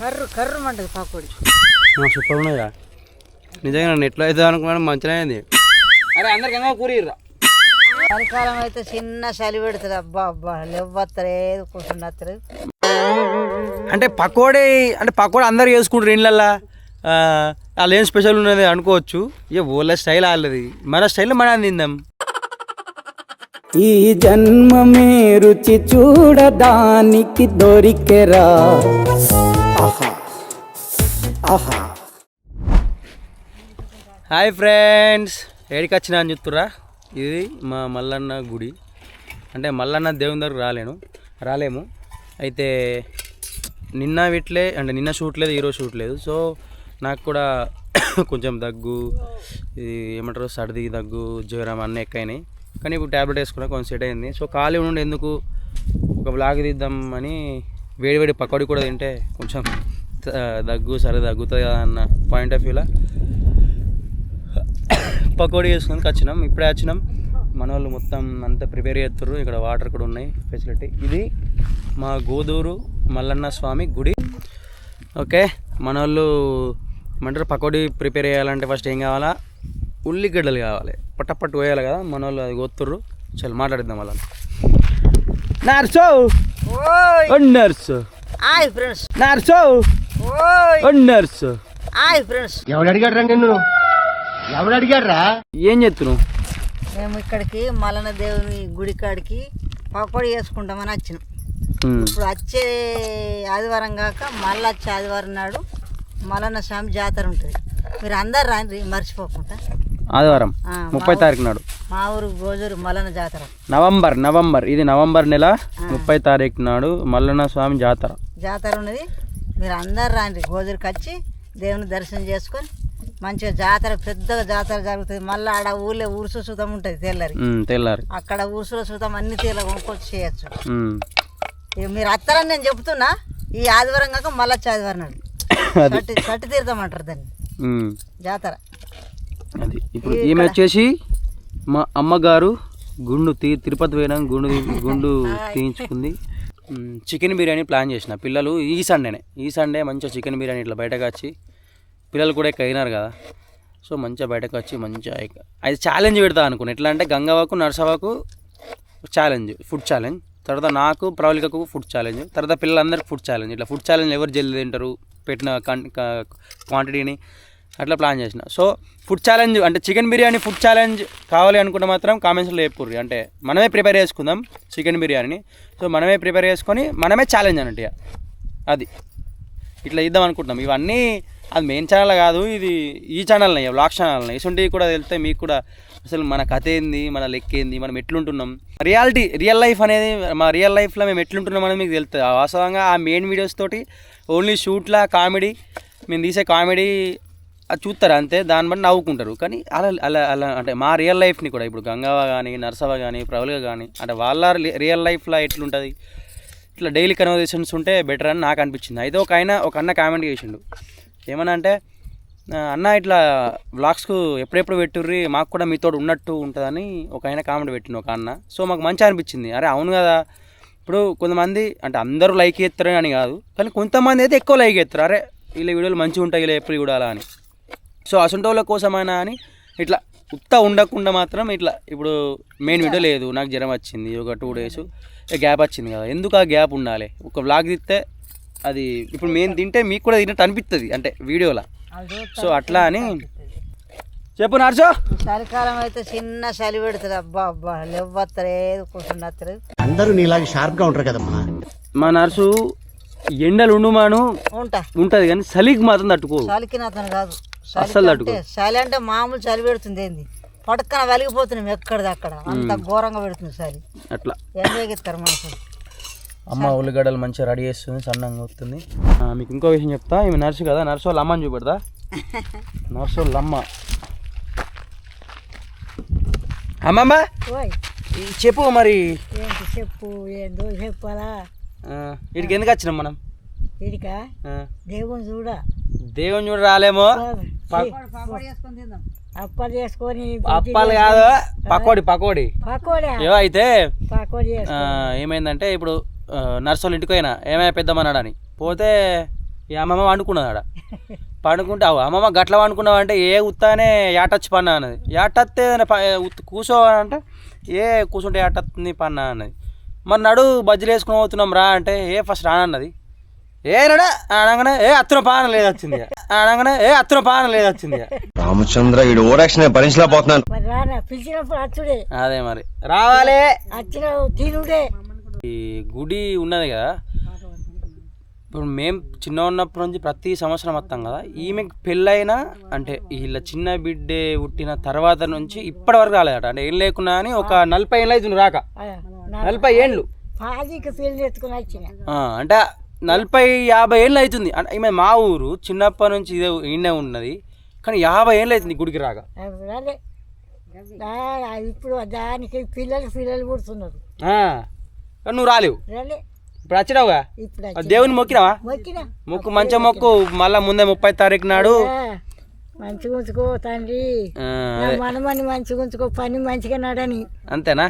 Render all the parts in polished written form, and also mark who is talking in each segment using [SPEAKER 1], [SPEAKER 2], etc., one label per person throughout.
[SPEAKER 1] కర్రు కర్రు మంటది pakodi.
[SPEAKER 2] Super ఉన్నదిరా. నిజంగా నన్ను ఎట్లా అవుతుంది అనుకున్నాను, మంచిగా అయింది. అరే అందరికి ఏమో కూరరా.
[SPEAKER 1] చలికాలం అయితే చిన్న చలి పెడుతుంది. అబ్బా అబ్బా లేవత్తలేదు, కూర్చుండత్తలేదు.
[SPEAKER 2] అంటే పకోడీ అందరు చేసుకుంటారు ఇళ్ళల్లో. వాళ్ళు ఏం స్పెషల్ ఉన్నది అనుకోవచ్చు. ఇక వాళ్ళ స్టైల్ వాళ్ళది, మన స్టైల్ మనం తిందాం.
[SPEAKER 3] ఈ జన్మమే రుచి చూడడానికి దొరికెరా.
[SPEAKER 2] హాయ్ ఫ్రెండ్స్, ఏడికి వచ్చినా అని చెప్తురా. ఇది మా మల్లన్న గుడి. అంటే మల్లన్న దేవుని దగ్గర రాలేము. అయితే నిన్న విట్లే, అంటే నిన్న షూట్ లేదు, ఈరోజు షూట్ లేదు. సో నాకు కూడా కొంచెం దగ్గు, ఇది ఏమంటారు సర్ది, దగ్గు, జ్వరం అన్నీ ఎక్కయినాయి. కానీ ఇప్పుడు ట్యాబ్లెట్ వేసుకున్నా, కొంచెం సెట్ అయింది. సో ఖాళీ ఉండి ఎందుకు ఒక బ్లాగ్ తీద్దాం అని వేడి పకోడీ కూడా తింటే కొంచెం దగ్గు సరే తగ్గుతుంది కదా అన్న పాయింట్ ఆఫ్ వ్యూలో పకోడీ చేసుకుని వచ్చినాం. ఇప్పుడే వచ్చినాం. మన వాళ్ళు మొత్తం అంతా ప్రిపేర్ చేస్తారు. ఇక్కడ వాటర్ కూడా ఉన్నాయి, ఫెసిలిటీ. ఇది మా గోదూరు మల్లన్న స్వామి గుడి. ఓకే, మన వాళ్ళు ఏమంటారు పకోడీ ప్రిపేర్ చేయాలంటే ఫస్ట్ ఏం కావాలా, ఉల్లిగడ్డలు కావాలి. పట్టపట్టు పోయాలి కదా, మన వాళ్ళు అది గోతుర్రు. చల్ మాట్లాడిద్దాం వాళ్ళని. నర్సో నర్సు నర్సో నర్సు
[SPEAKER 4] ఎవడు అడిగాడ్రా నిన్ను? ఎవడు అడిగాడ్రా?
[SPEAKER 2] ఏం చెప్తున్నావు?
[SPEAKER 1] మేము ఇక్కడికి మల్లన్న దేవుని గుడి కాడికి పకోడీ చేసుకుంటామని వచ్చినాం. ఇప్పుడు వచ్చే ఆదివారం కాక మళ్ళీ వచ్చే ఆదివారం నాడు మల్లన్న స్వామి జాతర ఉంటుంది. మీరు అందరు రాండి మర్చిపోకుండా.
[SPEAKER 2] ఆదివారం 30 తారీఖు నాడు
[SPEAKER 1] మా ఊరు గోజూరు మల్లన్న జాతర.
[SPEAKER 2] నవంబర్ ఇది నవంబర్ నెల 30 తారీఖు నాడు మల్లన్న స్వామి జాతర
[SPEAKER 1] ఉన్నది. మీరు అందరు రాండి, గోజూరుకి వచ్చి దేవుని దర్శనం చేసుకొని మంచిగా జాతర, పెద్దగా జాతర జరుగుతుంది. మళ్ళీ ఆడ ఊళ్ళో ఊరుసు సుతం ఉంటుంది తెల్లారి. అక్కడ ఊరుసుల సుతం అన్ని తీర్ల కొనుక్కొచ్చి చేయొచ్చు. మీరు అత్తరని నేను చెప్తున్నా. ఈ ఆదివారం కాక మళ్ళీ వచ్చే ఆదివారం నాడు కట్టి తీరుతామంటారు దాన్ని, జాతర.
[SPEAKER 2] అది ఇప్పుడు ఈమె వచ్చేసి మా అమ్మగారు గుండు తిరుపతి పోయినా గుండు తీయించుకుంది. చికెన్ బిర్యానీ ప్లాన్ చేసిన పిల్లలు ఈ సండే మంచిగా చికెన్ బిర్యానీ ఇట్లా బయటకు వచ్చి, పిల్లలు కూడా అయినారు కదా. సో మంచిగా బయటకు వచ్చి మంచిగా అది ఛాలెంజ్ పెడతా అనుకున్నాను. ఎట్లా అంటే గంగవ్వకు నర్సవ్వకు ఛాలెంజ్, ఫుడ్ ఛాలెంజ్. తర్వాత నాకు ప్రవళికకు ఫుడ్ ఛాలెంజ్. తర్వాత పిల్లలందరికీ ఫుడ్ ఛాలెంజ్. ఇట్లా ఫుడ్ ఛాలెంజ్ ఎవరు జల్ది తింటారు పెట్టిన క్వాంటిటీని అట్లా ప్లాన్ చేసిన. సో ఫుడ్ ఛాలెంజ్ అంటే చికెన్ బిర్యానీ ఫుడ్ ఛాలెంజ్ కావాలి అనుకుంటే మాత్రం కామెంట్స్లో చెప్పుర్రి. అంటే మనమే ప్రిపేర్ చేసుకుందాం చికెన్ బిర్యానీని. సో మనమే ప్రిపేర్ చేసుకొని మనమే ఛాలెంజ్ అన్నట్టు అది ఇట్లా ఇద్దాం అనుకుంటున్నాం. ఇవన్నీ అది మెయిన్ ఛానల్ కాదు, ఇది ఈ ఛానల్ని, వ్లాగ్ ఛానల్ని. ఇటువంటివి కూడా తెలిస్తే మీకు కూడా అసలు మన కథ ఏంది, మన లెక్క ఏంది, మనం ఎట్లుంటున్నాం, రియల్ లైఫ్ అనేది, మా రియల్ లైఫ్లో మేము ఎట్లుంటున్నాం అనేది మీకు తెలుస్తుంది. వాస్తవంగా ఆ మెయిన్ వీడియోస్ తోటి ఓన్లీ షూట్లా కామెడీ, మేము తీసే కామెడీ అది చూస్తారు అంతే, దాన్ని బట్టి నవ్వుకుంటారు. కానీ అలా అంటే మా రియల్ లైఫ్ని కూడా ఇప్పుడు గంగవ్వ కానీ, నర్సవ్వ కానీ, ప్రవళిక కానీ, అంటే వాళ్ళ రియల్ లైఫ్లో ఎట్లుంటుంది, ఇట్లా డైలీ కన్వర్జేషన్స్ ఉంటే బెటర్ అని నాకు అనిపించింది. అయితే ఒక అన్న కామెంట్ చేసిండు. ఏమన్నా అంటే, అన్న ఇట్లా వ్లాగ్స్కు ఎప్పుడెప్పుడు పెట్టుర్రి, మాకు కూడా మీతో ఉన్నట్టు ఉంటుందని ఒక ఆయన కామెంట్ పెట్టిండు ఒక అన్న. సో మాకు మంచిగా అనిపించింది. అరే అవును కదా, ఇప్పుడు కొంతమంది అంటే అందరూ లైక్ చేస్తారు అని కాదు, కానీ కొంతమంది అయితే ఎక్కువ లైక్ చేస్తారు. అరే వీళ్ళ వీడియోలు మంచిగా ఉంటాయి, ఇలా ఎప్పుడు చూడాలా అని. సో అసంటోళ్ళ కోసమైనా అని ఇట్లా ఉండకుండా మాత్రం ఇట్లా ఇప్పుడు మెయిన్ వీడియో లేదు, నాకు జ్వరం వచ్చింది, ఒక 2 days గ్యాప్ వచ్చింది కదా, ఎందుకు ఆ గ్యాప్ ఉండాలి? ఒక వ్లాగ్ తీస్తే అది ఇప్పుడు మేము తింటే మీకు కూడా తిన్నట్టు అనిపిస్తుంది అంటే వీడియోలో. సో అట్లా అని చెప్పు నర్సో.
[SPEAKER 1] చలికాలం అయితే చిన్న చలి పెడుతుంది. అబ్బా అబ్బా లేవత్తలేదు, కూర్చుండత్తలేదు.
[SPEAKER 4] అందరూ నీలాగా షార్ప్గా ఉంటారు కదమ్మా.
[SPEAKER 2] మా నర్సు ఎండలు ఉంటుంది కానీ చలికి మాత్రం తట్టుకో.
[SPEAKER 1] చలికి నాతను కాదు,
[SPEAKER 2] అస్సలు తట్టుకో.
[SPEAKER 1] చలి అంటే మామూలు చలి పెడుతుంది ఏంది, పడక్కన వెలిగిపోతున్నాం ఎక్కడిది అక్కడ, అంత ఘోరంగా పెడుతుంది చలి.
[SPEAKER 2] అట్లా
[SPEAKER 1] ఎంతగిస్తారు మనసు.
[SPEAKER 2] అమ్మ ఉల్లిగడ్డలు మంచిగా రెడీ చేస్తుంది, సన్నంగా వస్తుంది. మీకు ఇంకో విషయం చెప్తా. ఈమె నర్సు కదా, నర్సు వాళ్ళ అమ్మని చూపెడతా. నర్సు వాళ్ళ అమ్మ. అమ్మమ్మ చెప్పు మరి.
[SPEAKER 1] చెప్పు, ఏందో చెప్పాలా.
[SPEAKER 2] వీడికి ఎందుకు వచ్చినాం మనం?
[SPEAKER 1] వీడికా దేవుని చూడ
[SPEAKER 2] రాలేమో.
[SPEAKER 1] అప్పాలు చేసుకొని,
[SPEAKER 2] అప్పాలు కాదు పకోడీ. ఏవో అయితే ఏమైందంటే ఇప్పుడు నర్సు వాళ్ళ ఇంటికి పోయినా, ఏమైనా పెద్దమన్నాడని పోతే ఈ అమ్మమ్మ వండుకున్నది ఆడ పండుకుంటే అమ్మమ్మ గట్ల వండుకున్నావు అంటే ఏ ఉత్తానే యాటచ్చి పన్నా అన్నది యాటత్తే కూర్చో అంటే ఏ కూర్చుంటే యాటత్తుంది పన్నా అన్నది మరి నడు బజ్జీలు వేసుకుని పోతున్నాం రా అంటే ఏ ఫస్ట్ రానన్నది ఏ నడా అనగానే ఏ అత్తున పాన లేదు వచ్చింది అనగానే ఏ అత్తున పాన లేదు వచ్చింది
[SPEAKER 4] రామచంద్ర ఈ ఓరాక్షన్ భరించలేకపోతున్నాను.
[SPEAKER 2] అదే మరి రావాలే
[SPEAKER 1] తినుడే.
[SPEAKER 2] ఈ గుడి ఉన్నది కదా ఇప్పుడు మేము చిన్న ఉన్నప్పటి నుంచి ప్రతి సంవత్సరం వస్తాం కదా ఈమెకి పెళ్ళైనా అంటే వీళ్ళ చిన్న బిడ్డే పుట్టిన తర్వాత నుంచి ఇప్పటి వరకు రాలేదట అంటే ఏం లేకున్నా అని ఒక 40 ఏళ్ళు అవుతుంది రాక 40 ఏళ్ళు అంటే 40-50 ఏళ్ళు అవుతుంది అంటే ఈమె మా ఊరు చిన్నప్పటి నుంచి ఇదే ఈయనే ఉన్నది కానీ 50 ఏళ్ళు అవుతుంది గుడికి రాక.
[SPEAKER 1] ఇప్పుడు దానికి పిల్లలు పుడుతున్నారు
[SPEAKER 2] నువ్వు రాలేవు ఇప్పుడు వచ్చినావుగా దేవుని మొక్కినావా మొక్కు మంచిగా మొక్కు మళ్ళా ముందే 30 తారీఖు నాడు
[SPEAKER 1] మంచిగా ఉంచుకో తండ్రి మనమని మంచిగా ఉంచుకో పని మంచిగా నాడని
[SPEAKER 2] అంతేనా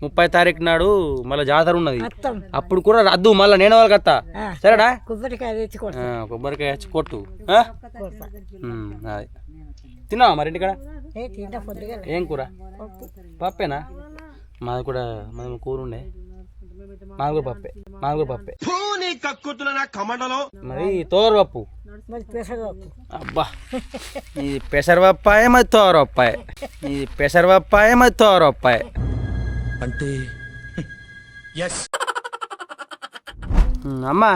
[SPEAKER 2] 30 తారీఖు నాడు మళ్ళీ జాతర ఉన్నది అప్పుడు కూడా రద్దు మళ్ళీ నేను వాళ్ళకి వస్తా సరేనా
[SPEAKER 1] కొబ్బరికాయ
[SPEAKER 2] తెచ్చి కొట్టు అది తిన్నావా మరి ఇంటికాడ ఏం కూర పప్పేనా మాది కూడా కూర ఉండే మాది కూడా పప్పే మరి తోరపప్పు అబ్బా ఇది పెసరపప్పాయ మరి తోరపప్పాయ ఇది పెసరపప్పాయ మరి తోరపప్పాయ అంటే అమ్మా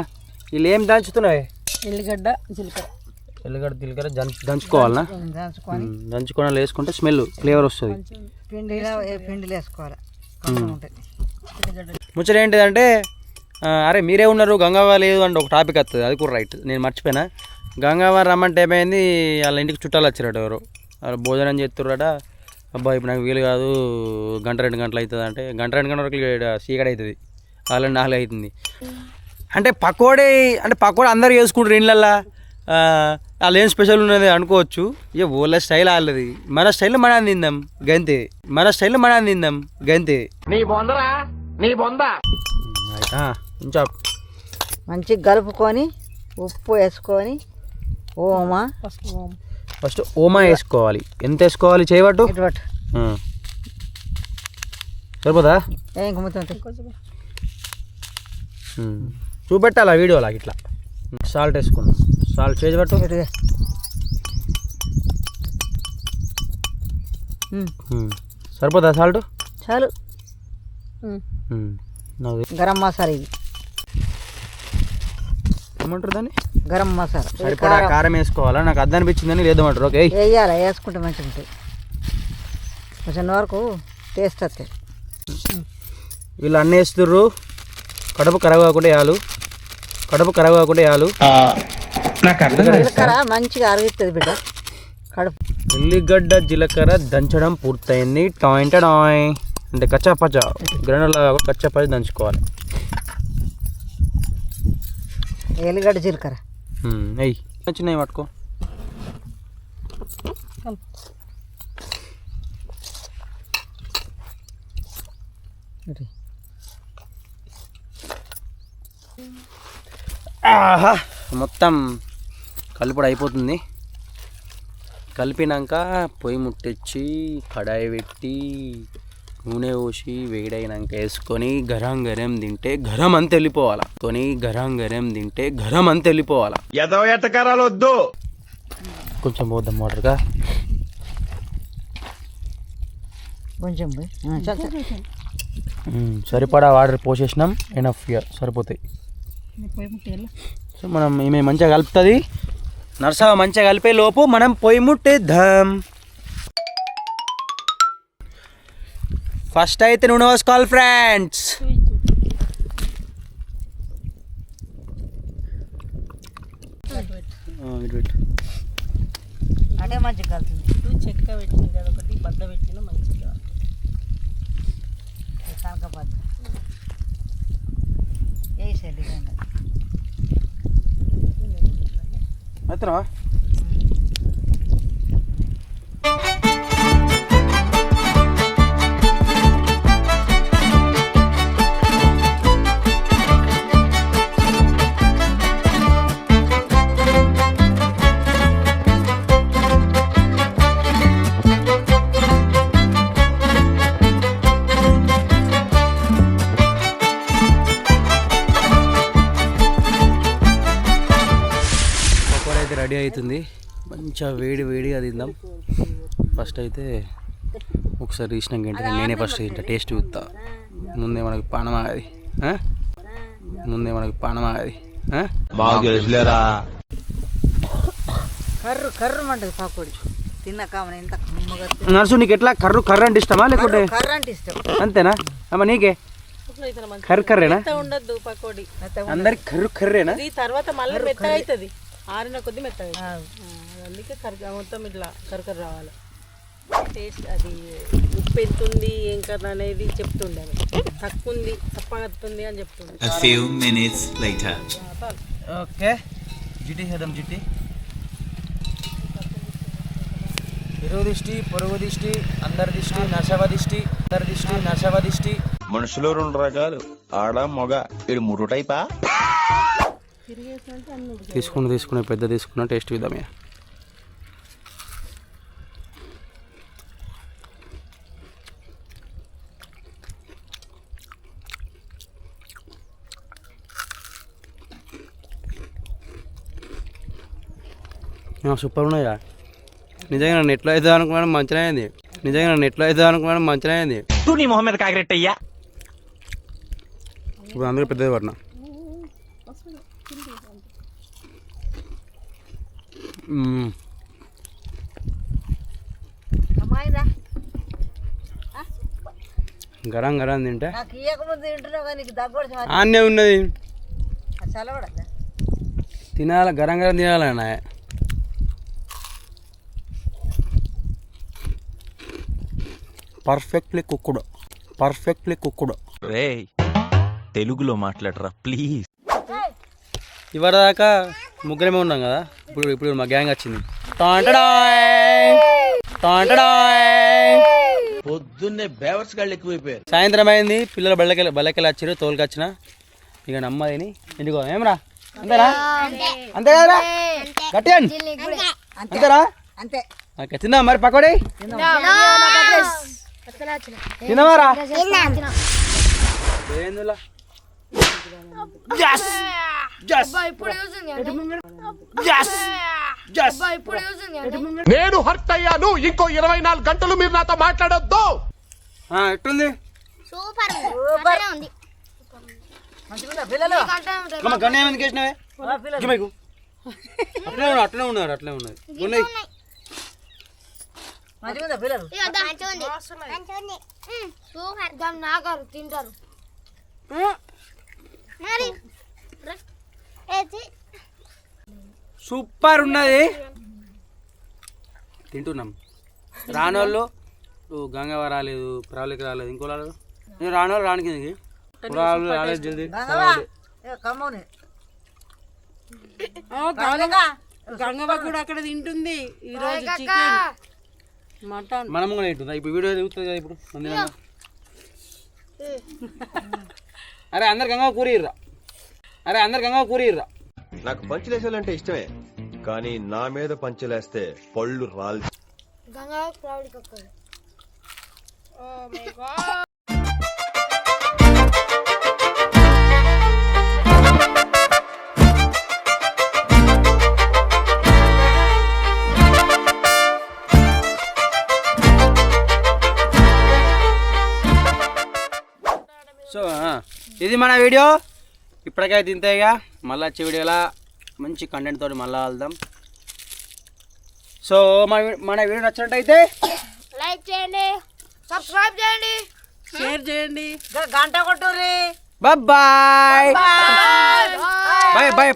[SPEAKER 2] వీళ్ళు ఏం దంచుతున్నాయి
[SPEAKER 1] ఎల్లిగడ్డ
[SPEAKER 2] జీలకర్ర దంచుకోవాలనా దంచుకోవడం వేసుకుంటే స్మెల్ ఫ్లేవర్ వస్తుంది
[SPEAKER 1] పిండిలో వేసుకోవాలి.
[SPEAKER 2] ముచ్చట ఏంటిదంటే అరే మీరే ఉన్నారు గంగవ్వ లేదు అంటే ఒక టాపిక్ వస్తుంది అది కూడా రైట్ నేను మర్చిపోయినా గంగవ్వ రమ్మంటే ఏమైంది వాళ్ళ ఇంటికి చుట్టాలు వచ్చారట ఎవరు వాళ్ళు భోజనం చేస్తుర్రట అబ్బా ఇప్పుడు నాకు వీలు కాదు 1-2 గంటలు అవుతుంది అంటే 1-2 గంటల వరకు చీకటి అవుతుంది వాళ్ళని 4 అవుతుంది అంటే పకోడీ అందరు చేసుకుంటారు ఇండ్లల్లో వాళ్ళు ఏం స్పెషల్ ఉన్నది అనుకోవచ్చు ఇక వాళ్ళ స్టైల్ వాళ్ళది మన స్టైల్ మనం తిందాం గంతే
[SPEAKER 1] మంచిగా కలుపుకొని ఉప్పు వేసుకొని
[SPEAKER 2] ఫస్ట్ ఓమా వేసుకోవాలి ఎంత వేసుకోవాలి చేయబట్టు సరిపోదా చూపెట్టాలా వీడియోలా ఇట్లా సాల్ట్ వేసుకున్నాం సాల్ట్ చేయబట్టు సరిపోదా సాల్ట్
[SPEAKER 1] చాలు. గరం మసాలా ఇది
[SPEAKER 2] ఏమంటారు దాన్ని
[SPEAKER 1] గరం మసాలా
[SPEAKER 2] సరిపడా కారం వేసుకోవాలా నాకు అర్థం అనిపించిందని లేదమంటారు ఓకే
[SPEAKER 1] వేయాలి వేసుకుంటే మంచిగా ఉంటుంది కొంచెం వరకు టేస్ట్ వస్తాయి.
[SPEAKER 2] వీళ్ళు అన్నీ వేస్తుర్రు కడుపు ఖరాబ్ కాకుండా వేయాలి
[SPEAKER 1] జీలకర్ర మంచిగా అరుగుతుంది బిడ్డ కడుపు.
[SPEAKER 2] ఉల్లిగడ్డ జీలకర్ర దంచడం పూర్తయింది టాయ్ అంటే కచ్చాపచ్చ గ్రైండర్లో కచ్చాపచ్చ దంచుకోవాలి.
[SPEAKER 1] ఎల్లిగడ్డ జీలకర్ర
[SPEAKER 2] అయ్యి చిన్నవి పట్టుకో ఆహా మొత్తం కలుపుడు అయిపోతుంది. కలిపినాక పొయ్యి ముట్టించి కడాయి పెట్టి నూనె పోసి వేడైనాక వేసుకొని గరం తింటే గరం అంత వెళ్ళిపోవాలా
[SPEAKER 4] ఎటకారాలు వద్దు.
[SPEAKER 2] కొంచెం పోద్దాం వాటర్గా
[SPEAKER 1] కొంచెం
[SPEAKER 2] సరిపడా వాటర్ పోసేసినాం ఎనఫ్ సరిపోతాయి. సో మనం ఈమె మంచిగా కలుపుతుంది నర్సవ మంచిగా కలిపే లోపు మనం పొయ్యి ముట్టేద్దాం. ఫస్ట్ అయితే నూనె పోసుకోవాలి ఫ్రెండ్స్.
[SPEAKER 1] అంటే మంచిగా కలుపుతుంది చెక్క పెట్టింది కదా ఒకటి బద్ద పెట్టిన మంచిగా కనక బద్ద వేసేది
[SPEAKER 2] అతను రెడీ అవుతుంది. మంచిగా వేడిగా తిందాం. ఫస్ట్ అయితే ఒకసారి తీసినాక ఏంటంటే నేనే ఫస్ట్ తింటా, టేస్ట్ చూస్తా. ముందే మనకి పానం ఆగది.
[SPEAKER 1] కర్రు అంటది పకోడి తిన్నాక ఎంత కమ్మగా.
[SPEAKER 2] నర్సు నీకు ఎట్లా కర్రు అంటే ఇష్టమా లేకుంటే
[SPEAKER 1] కర్ర అంటే ఇష్టం
[SPEAKER 2] అంతేనా? అమ్మ నీకే కర్రేనా?
[SPEAKER 5] ఉండద్దు పకోడి
[SPEAKER 2] అందరికి కర్రేనా?
[SPEAKER 5] తర్వాత మళ్ళీ మెత్తగా అవుతుంది, ఆరిన కొద్ది మెత్తగా. అందుకే మొత్తం ఇట్లా కరకర రావాలి. టేస్ట్ అది ఉప్పు ఎంత ఉంది ఏం కదా అనేది చెప్తుండే, తక్కువ ఉంది తప్పగత్తుంది అని చెప్తుండే.
[SPEAKER 2] ఓకే జిటి చేద్దాం. జిటి ఇరుగు దిష్టి, పొరుగు దిష్టి, అందరి దిష్టి, నశవ దిష్టి.
[SPEAKER 4] మనుషులు 2 రకాలు, ఆడ మగ. ఇది 3 టైపా?
[SPEAKER 2] తీసుకున్న పెద్ద తీసుకున్న టేస్ట్ విధామే. సూపర్ ఉన్నాయా? నిజంగా నన్ను ఎట్లా అవుతుంది అనుకున్నాను, మంచిగా అయింది.
[SPEAKER 4] నీ మొహం మీద కాకిరెట్టయ్యా.
[SPEAKER 2] ఇప్పుడు అందరూ పెద్దది పడినా. గరం తింటే ఆన్నే ఉన్నది. తినాలి, గరం తినాలన్నా. పర్ఫెక్ట్లీ కుక్కుడు.
[SPEAKER 4] రేయ్ తెలుగులో మాట్లాడరా ప్లీజ్.
[SPEAKER 2] ఇవరిదాకా ముగ్గురమే ఉన్నాం కదా, ఇప్పుడు మా గ్యాంగ్ వచ్చింది.
[SPEAKER 4] పొద్దున్నే బేవర్స్ గాళ్ళు ఎక్కువైపోయారు.
[SPEAKER 2] సాయంత్రం అయింది, పిల్లలు బళ్ళకెళ్ళి వచ్చారు, తోలుకొచ్చిన. ఇక నమ్మదిని ఇంటికో. ఏమరా అంతేరా? అంతే కదరా? గట్టిగా అంతేరా?
[SPEAKER 1] అంతే.
[SPEAKER 2] ఓకే తిందా మరి పకోడీ? తినవారా?
[SPEAKER 6] నేను హర్ట్ అయ్యాను. ఇంకో 24 గంటలు మీరు నాతో మాట్లాడొద్దు.
[SPEAKER 2] ఎట్టుంది?
[SPEAKER 1] పిల్లలు
[SPEAKER 2] గన్న ఏమైంది కేసినవే? అట్లనే ఉన్నది.
[SPEAKER 1] మంచిగా పిల్లలు
[SPEAKER 7] తింటారు.
[SPEAKER 2] సూపర్ ఉన్నది, తింటున్నాం. రానోళ్ళు గంగవ రాలేదు, ప్రాబ్లిక్ రాలేదు, ఇంకో రాలేదు. నేను రానోళ్ళు రానికి రాలేదు జల్దీ.
[SPEAKER 5] గంగవ్వ కూడా అక్కడ తింటుంది ఈరోజు చికెన్ మటన్.
[SPEAKER 2] మనం కూడా తింటుందా? ఇప్పుడు వీడియో దిగుతుంది కదా ఇప్పుడు. అరే అందరు గంగవ్వ కూర ఇర్రా.
[SPEAKER 4] నాకు పంచులేసాలంటే ఇష్టమే, కానీ నా మీద పంచులేస్తే పళ్ళు రాలి.
[SPEAKER 2] సో ఇది మన వీడియో. ఇప్పటికైతే ఇంతేగా, మళ్ళీ వచ్చే వీడియోలా మంచి కంటెంట్ తోటి మళ్ళీ వెళ్దాం. సో మన వీడియో నచ్చినట్టయితే
[SPEAKER 7] లైక్ చేయండి, సబ్స్క్రైబ్ చేయండి,
[SPEAKER 5] షేర్ చేయండి,
[SPEAKER 1] గంట కొట్టుర్రి.
[SPEAKER 2] బాయ్.
[SPEAKER 7] బాయ్.